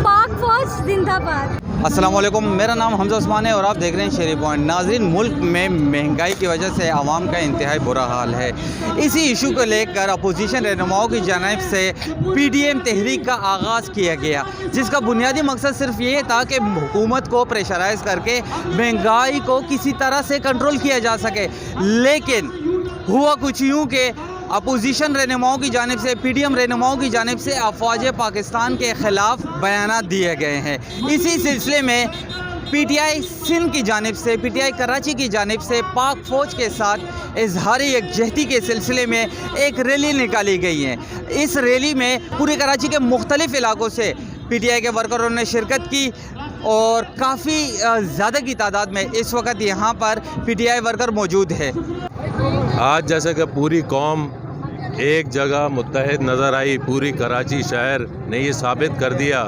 पाक फौज जिंदाबाद। अस्सलाम वालेकुम, मेरा नाम हमजा उस्मान है और आप देख रहे हैं शेरी पॉइंट। नाज़रीन, मुल्क में महंगाई की वजह से आवाम का इंतहाई बुरा हाल है। इसी इशू को लेकर अपोजिशन रहनुमाओं की जानिब से PDM तहरीक का आगाज़ किया गया, जिसका बुनियादी मकसद सिर्फ ये था कि हुकूमत को प्रेशराइज़ करके महंगाई को किसी तरह से कंट्रोल किया जा सके। लेकिन हुआ कुछ यूँ कि अपोजिशन रहनुमाओं की जानिब से, PDM रहनुमाओं की जानिब से अफवाज पाकिस्तान के ख़िलाफ़ बयानात दिए गए हैं। इसी सिलसिले में PTI सिंध की जानिब से, PTI कराची की जानिब से पाक फ़ौज के साथ इजहार यकजहती के सिलसिले में एक रैली निकाली गई है। इस रैली में पूरे कराची के मुख्तलिफ़ इलाकों से PTI के वर्करों ने शिरकत की और काफ़ी ज़्यादा की तादाद में इस वक्त यहाँ पर PTI वर्कर मौजूद है। आज जैसे कि पूरी कौम एक जगह मुत्तहद नज़र आई, पूरी कराची शहर ने ये साबित कर दिया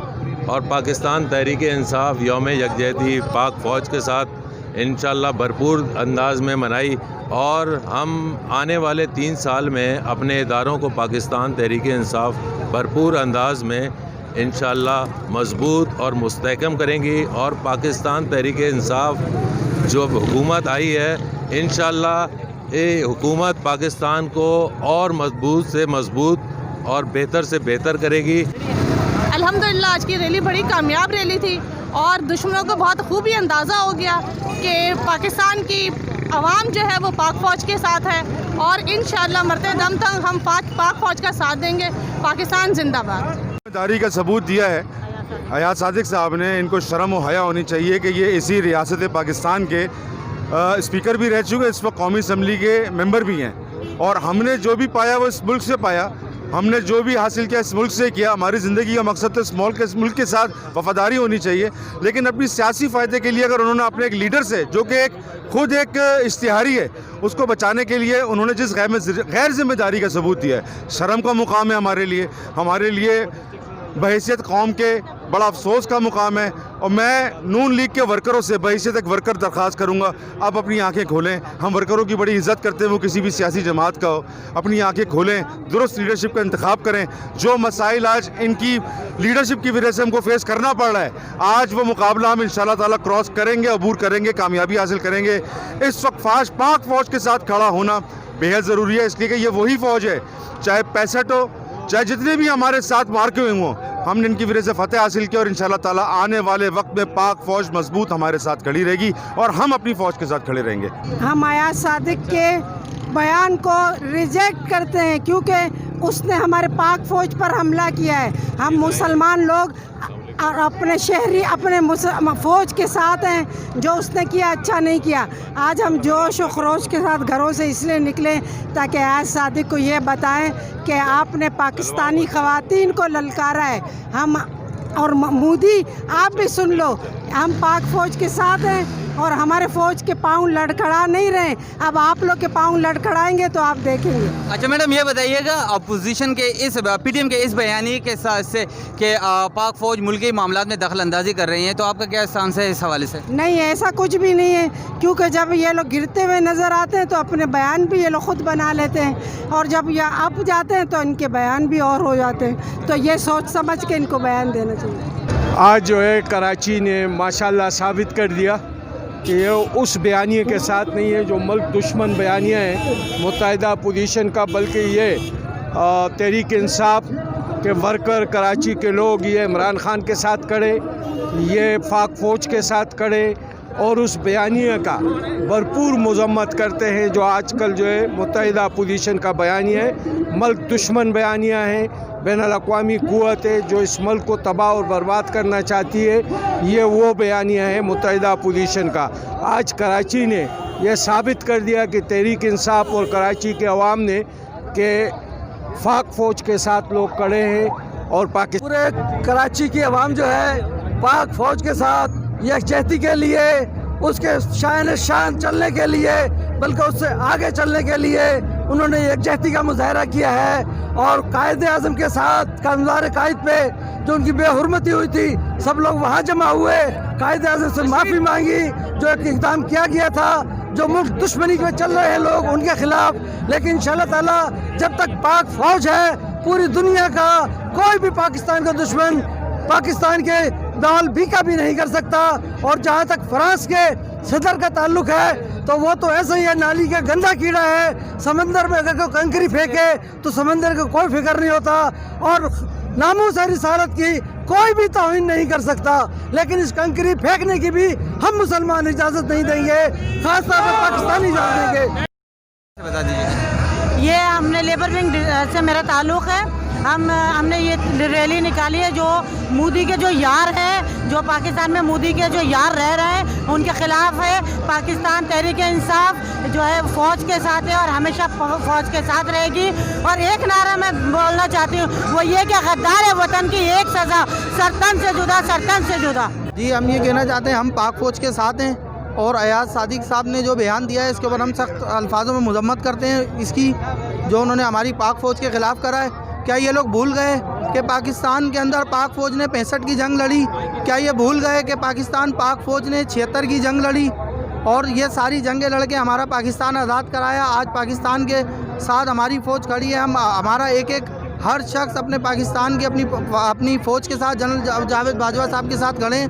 और पाकिस्तान तहरीक इंसाफ यौम यकजहती पाक फ़ौज के साथ इंशाअल्लाह भरपूर अंदाज में मनाई। और हम आने वाले 3 साल में अपने इदारों को पाकिस्तान तहरीक इंसाफ भरपूर अंदाज में इंशाअल्लाह मजबूत और मुस्तहकम करेंगी। और पाकिस्तान तहरीक इंसाफ जो हुकूमत आई है, इंशाअल्लाह ये हुकूमत पाकिस्तान को और मजबूत से मजबूत और बेहतर से बेहतर करेगी। अल्हम्दुलिल्लाह आज की रैली बड़ी कामयाब रैली थी और दुश्मनों को बहुत खूब ही अंदाज़ा हो गया कि पाकिस्तान की आवाम जो है वो पाक फ़ौज के साथ है और इंशाअल्लाह मरते दम तक हम पाक फ़ौज का साथ देंगे। पाकिस्तान जिंदाबाद। ईमानदारी का सबूत दिया है हयात सादिक साहब ने। इनको शर्म और हया होनी चाहिए कि ये इसी रियासत पाकिस्तान के स्पीकर भी रह चुके, इस वक्त कौमी असम्बली के मेंबर भी हैं। और हमने जो भी पाया वो इस मुल्क से पाया, हमने जो भी हासिल किया इस मुल्क से किया। हमारी ज़िंदगी का मकसद तो इस मुल्क के साथ वफादारी होनी चाहिए। लेकिन अपनी सियासी फ़ायदे के लिए अगर उन्होंने अपने एक लीडर से, जो कि खुद एक इश्तिहारी है, उसको बचाने के लिए उन्होंने जिस गैर ज़िम्मेदारी का सबूत दिया है, शर्म का मुकाम है हमारे लिए बहैसियत कौम के बड़ा अफसोस का मुकाम है। और मैं नून लीग के वर्करों से बहैसियत एक वर्कर दरख्वास्त करूंगा, आप अपनी आंखें खोलें। हम वर्करों की बड़ी इज़्ज़त करते हैं, वो किसी भी सियासी जमात का हो। अपनी आंखें खोलें, दुरुस्त लीडरशिप का इंतखाब करें। जो मसाइल आज इनकी लीडरशिप की वजह से हमको फेस करना पड़ रहा है, आज वो मुकाबला हम इंशाअल्लाह ताला क्रॉस करेंगे, अबूर करेंगे, कामयाबी हासिल करेंगे। इस वक्त पाक फ़ौज के साथ खड़ा होना बेहद ज़रूरी है, इसलिए कि ये वही फ़ौज है, चाहे 65 हो, चाहे जितने भी हमारे साथ मार के हुए हों, हमने इनकी वजह से फतेह हासिल की। और इंशाअल्लाह ताला आने वाले वक्त में पाक फ़ौज मजबूत हमारे साथ खड़ी रहेगी और हम अपनी फ़ौज के साथ खड़े रहेंगे। हम हयात सादिक के बयान को रिजेक्ट करते हैं क्योंकि उसने हमारे पाक फ़ौज पर हमला किया है। हम मुसलमान लोग और अपने शहरी अपने फ़ौज के साथ हैं। जो उसने किया अच्छा नहीं किया। आज हम जोश और खरोश के साथ घरों से इसलिए निकले ताकि हयात सादिक को ये बताएं कि आपने पाकिस्तानी ख़वातीन को ललकारा है। हम और मोदी आप भी सुन लो, हम पाक फ़ौज के साथ हैं और हमारे फ़ौज के पाँव लड़खड़ा नहीं रहे। अब आप लोग के पाँव लड़खड़ाएंगे तो आप देखेंगे। अच्छा मैडम, ये बताइएगा, अपोजिशन के इस PDM के इस बयानी के साथ से कि पाक फ़ौज मुल्की मामलात में दखल अंदाजी कर रही है, तो आपका क्या स्टांस है इस हवाले से? नहीं, ऐसा कुछ भी नहीं है, क्योंकि जब ये लोग गिरते हुए नज़र आते हैं तो अपने बयान भी ये लोग ख़ुद बना लेते हैं और जब ये अप जाते हैं तो इनके बयान भी और हो जाते हैं। तो ये सोच समझ के इनको बयान देना चाहिए। आज जो है कराची ने माशाल्लाह साबित कर दिया कि ये उस बयानिए के साथ नहीं है जो मुल्क दुश्मन बयानिया है मुत्तहिदा अपोजिशन का, बल्कि ये तहरीक इंसाफ के वर्कर, कराची के लोग ये इमरान खान के साथ खड़े, ये पाक फ़ौज के साथ खड़े और उस बयानिए का भरपूर मजम्मत करते हैं जो आजकल जो है मुत्तहिदा अपोजिशन का बयानिया है। मुल्क दुश्मन बयानिया है, बैनुल-अक़वामी क़ुव्वत है जो इस मुल्क को तबाह और बर्बाद करना चाहती है। ये वो बयानिया है मुत्तहिदा अपोजिशन का। आज कराची ने यह साबित कर दिया कि तहरीक इंसाफ और कराची के अवाम ने कि पाक फ़ौज के साथ लोग खड़े हैं और पाकिस्तान पूरे कराची की अवाम जो है पाक फ़ौज के साथ यकजहती के लिए, उसके शान चलने के लिए, बल्कि उससे आगे चलने के लिए उन्होंने यकजहती का मुजाहरा किया है। और कायदे आज़म के साथ कानून कायद पे जो उनकी बेहुरमती हुई थी, सब लोग वहाँ जमा हुए, कायदे आज़म से माफ़ी मांगी। जो एक इक़दाम किया गया था جو ملک دشمنی میں چل رہے ہیں لوگ ان کے خلاف، لیکن انشاءاللہ تعالیٰ جب تک پاک فوج ہے پوری دنیا کا کوئی بھی پاکستان کا دشمن پاکستان کے دال بھیکا بھی نہیں کر سکتا۔ اور جہاں تک فرانس کے صدر کا تعلق ہے تو وہ تو ایسا ہی ہے، نالی کا گندا کیڑا ہے، سمندر میں اگر کوئی کنکری پھینکے تو سمندر کو کوئی فکر نہیں ہوتا، اور ناموس رسالت کی کوئی بھی توہین نہیں کر سکتا، لیکن اس کنکری پھینکنے کی بھی ہم مسلمان اجازت نہیں دیں گے، خاص طور پر پاکستانی اجازت دیں گے۔ بتا دیجیے۔ یہ ہم نے لیبر ونگ سے میرا تعلق ہے، ہم نے یہ ریلی نکالی ہے جو مودی کے جو یار ہیں، جو پاکستان میں مودی کے جو یار رہ رہے ہیں ان کے خلاف ہے۔ پاکستان تحریک انصاف جو ہے فوج کے ساتھ ہے اور ہمیشہ فوج کے ساتھ رہے گی۔ اور ایک نعرہ میں بولنا چاہتی ہوں، وہ یہ کہ غدار وطن کی ایک سزا، سرطن سے جدا، سرطن سے جدا۔ جی ہم یہ کہنا چاہتے ہیں ہم پاک فوج کے ساتھ ہیں، اور ایاز صادق صاحب نے جو بیان دیا ہے اس کے اوپر ہم سخت الفاظوں میں مذمت کرتے ہیں اس کی، جو انہوں نے ہماری پاک فوج کے خلاف کرا ہے۔ کیا یہ لوگ بھول گئے کہ پاکستان کے اندر پاک فوج نے 65 کی جنگ لڑی؟ کیا یہ بھول گئے کہ پاکستان پاک فوج نے 76 کی جنگ لڑی؟ اور یہ ساری جنگیں لڑ کے ہمارا پاکستان آزاد کرایا۔ آج پاکستان کے ساتھ ہماری فوج کھڑی ہے، ہمارا ایک ہر شخص اپنے پاکستان کی اپنی فوج کے ساتھ، جنرل جاوید باجوہ صاحب کے ساتھ کھڑے ہیں۔